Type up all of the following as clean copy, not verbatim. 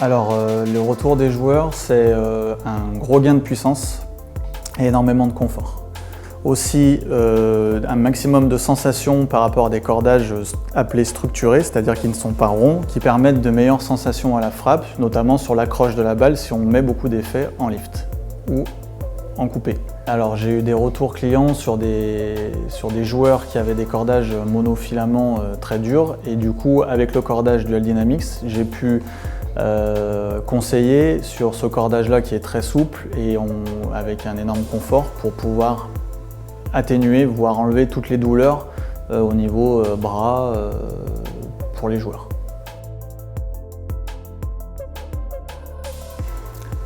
Alors, le retour des joueurs, c'est un gros gain de puissance et énormément de confort. Aussi, un maximum de sensations par rapport à des cordages appelés structurés, c'est-à-dire qui ne sont pas ronds, qui permettent de meilleures sensations à la frappe, notamment sur l'accroche de la balle si on met beaucoup d'effets en lift ou en coupé. Alors j'ai eu des retours clients sur des joueurs qui avaient des cordages monofilaments très durs, et du coup avec le cordage Dual Dynamics, j'ai pu conseiller sur ce cordage-là qui est très souple et avec un énorme confort pour pouvoir atténuer, voire enlever toutes les douleurs au niveau bras pour les joueurs.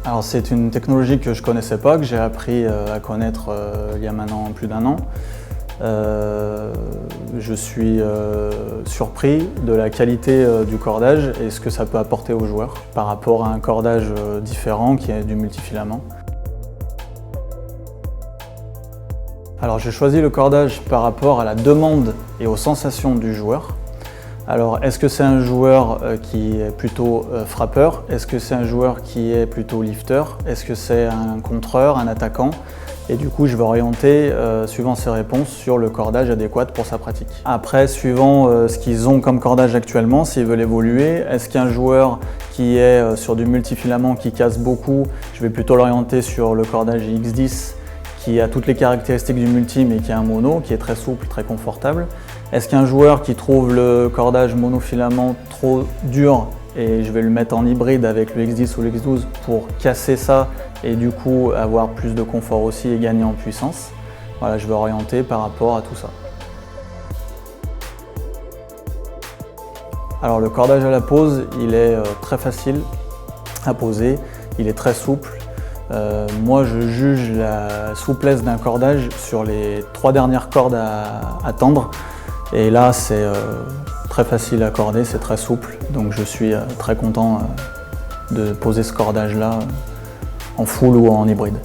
Alors c'est une technologie que je ne connaissais pas, que j'ai appris à connaître il y a maintenant plus d'1 an. Je suis surpris de la qualité du cordage et ce que ça peut apporter aux joueurs par rapport à un cordage différent qui est du multifilament. Alors j'ai choisi le cordage par rapport à la demande et aux sensations du joueur. Alors est-ce que c'est un joueur qui est plutôt frappeur? Est-ce que c'est un joueur qui est plutôt lifter? Est-ce que c'est un contreur, un attaquant? Et du coup je vais orienter, suivant ses réponses, sur le cordage adéquat pour sa pratique. Après, suivant ce qu'ils ont comme cordage actuellement, s'ils veulent évoluer, est-ce qu'un joueur qui est sur du multifilament qui casse beaucoup, je vais plutôt l'orienter sur le cordage X10 qui a toutes les caractéristiques du multi mais qui a un mono, qui est très souple, très confortable. Est-ce qu'un joueur qui trouve le cordage monofilament trop dur, et je vais le mettre en hybride avec le X10 ou le X12 pour casser ça et du coup avoir plus de confort aussi et gagner en puissance. Voilà, je vais orienter par rapport à tout ça. Alors le cordage à la pose, il est très facile à poser, il est très souple. Moi je juge la souplesse d'un cordage sur les 3 dernières cordes à tendre, et là c'est très facile à corder, c'est très souple, donc je suis très content de poser ce cordage là en full ou en hybride.